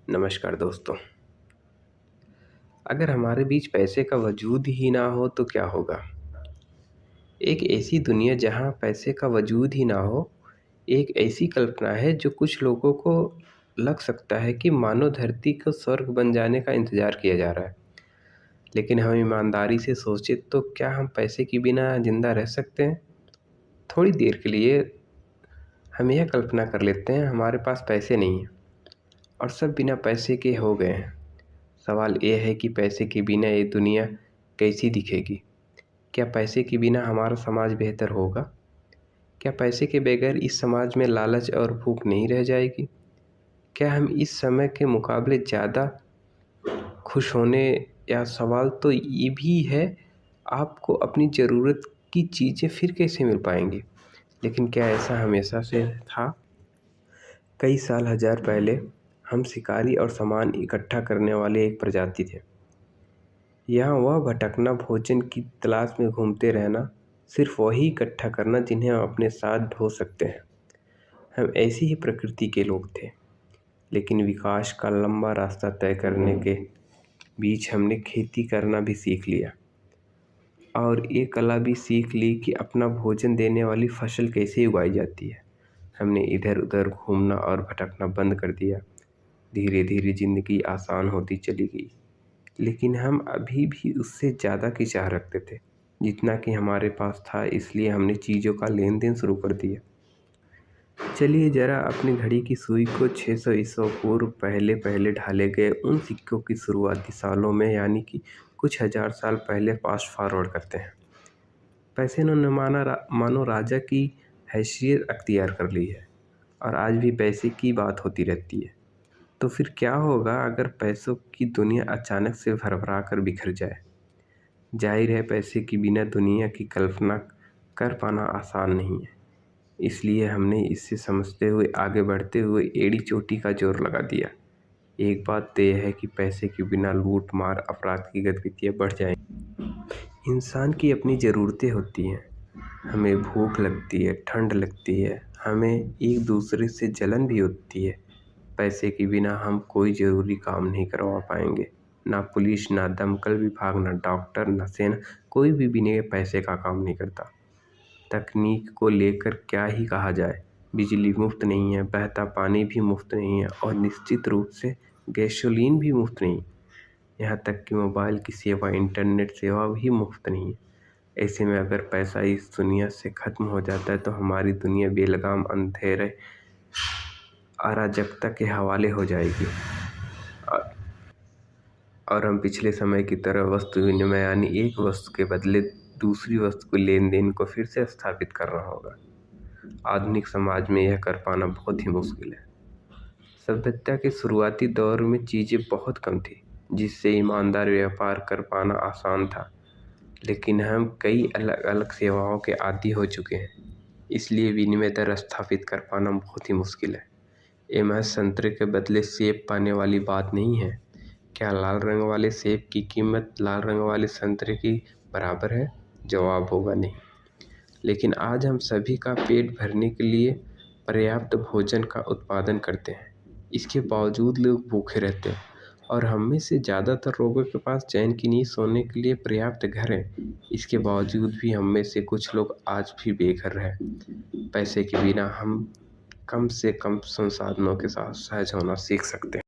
नमस्कार दोस्तों। अगर हमारे बीच पैसे का वजूद ही ना हो तो क्या होगा? एक ऐसी दुनिया जहाँ पैसे का वजूद ही ना हो, एक ऐसी कल्पना है जो कुछ लोगों को लग सकता है कि मानो धरती को स्वर्ग बन जाने का इंतज़ार किया जा रहा है। लेकिन हम ईमानदारी से सोचें तो क्या हम पैसे के बिना ज़िंदा रह सकते हैं? थोड़ी देर के लिए हम यह कल्पना कर लेते हैं हमारे पास पैसे नहीं हैं और सब बिना पैसे के हो गए हैं। सवाल ये है कि पैसे के बिना ये दुनिया कैसी दिखेगी? क्या पैसे के बिना हमारा समाज बेहतर होगा? क्या पैसे के बगैर इस समाज में लालच और भूख नहीं रह जाएगी? क्या हम इस समय के मुकाबले ज़्यादा खुश होने या सवाल तो ये भी है, आपको अपनी ज़रूरत की चीज़ें फिर कैसे मिल पाएंगी? लेकिन क्या ऐसा हमेशा से था? कई साल हजार पहले हम शिकारी और सामान इकट्ठा करने वाले एक प्रजाति थे। यहाँ वह भटकना, भोजन की तलाश में घूमते रहना, सिर्फ वही इकट्ठा करना जिन्हें हम अपने साथ ढो सकते हैं। हम ऐसी ही प्रकृति के लोग थे, लेकिन विकास का लंबा रास्ता तय करने के बीच हमने खेती करना भी सीख लिया और ये कला भी सीख ली कि अपना भोजन देने वाली फसल कैसे उगाई जाती है। हमने इधर उधर घूमना और भटकना बंद कर दिया। धीरे धीरे ज़िंदगी आसान होती चली गई, लेकिन हम अभी भी उससे ज़्यादा की चाह रखते थे जितना कि हमारे पास था। इसलिए हमने चीज़ों का लेन देन शुरू कर दिया। चलिए ज़रा अपनी घड़ी की सुई को 600 ईसा पूर्व पहले पहले ढाले गए उन सिक्कों की शुरुआती सालों में, यानी कि कुछ हज़ार साल पहले फास्ट फॉरवर्ड करते हैं। पैसे ने मानो राजा की हैसियत अख्तियार कर ली है और आज भी पैसे की बात होती रहती है। तो फिर क्या होगा अगर पैसों की दुनिया अचानक से भरभरा कर बिखर जाए? जाहिर है, पैसे के बिना दुनिया की कल्पना कर पाना आसान नहीं है। इसलिए हमने इसे समझते हुए आगे बढ़ते हुए एड़ी चोटी का जोर लगा दिया। एक बात तय है कि पैसे के बिना लूट मार, अपराध की गतिविधियाँ बढ़ जाएंगी। इंसान की अपनी ज़रूरतें होती हैं। हमें भूख लगती है, ठंड लगती है, हमें एक दूसरे से जलन भी होती है। पैसे के बिना हम कोई ज़रूरी काम नहीं करवा पाएंगे। ना पुलिस, ना दमकल विभाग, ना डॉक्टर, ना सेना, कोई भी बिना पैसे का काम नहीं करता। तकनीक को लेकर क्या ही कहा जाए, बिजली मुफ्त नहीं है, बहता पानी भी मुफ्त नहीं है और निश्चित रूप से गैसोलीन भी मुफ्त नहीं। यहाँ तक कि मोबाइल की सेवा, इंटरनेट सेवा भी मुफ्त नहीं है। ऐसे में अगर पैसा इस दुनिया से ख़त्म हो जाता है तो हमारी दुनिया बेलगाम अंधेरे, अराजकता के हवाले हो जाएगी और हम पिछले समय की तरह वस्तु विनिमय, यानी एक वस्तु के बदले दूसरी वस्तु को लेन देन को फिर से स्थापित करना होगा। आधुनिक समाज में यह कर पाना बहुत ही मुश्किल है। सभ्यता के शुरुआती दौर में चीज़ें बहुत कम थी जिससे ईमानदार व्यापार कर पाना आसान था, लेकिन हम कई अलग अलग सेवाओं के आदी हो चुके हैं। इसलिए विनिमय दर स्थापित कर पाना बहुत ही मुश्किल है। ये महज संतरे के बदले सेब पाने वाली बात नहीं है। क्या लाल रंग वाले सेब की कीमत लाल रंग वाले संतरे की बराबर है? जवाब होगा नहीं। लेकिन आज हम सभी का पेट भरने के लिए पर्याप्त भोजन का उत्पादन करते हैं। इसके बावजूद लोग भूखे रहते हैं और हम में से ज़्यादातर लोगों के पास चैन की नींद सोने के लिए पर्याप्त घर है। इसके बावजूद भी हम में से कुछ लोग आज भी बेघर हैं। पैसे के बिना हम कम से कम संसाधनों के साथ सहज होना सीख सकते हैं।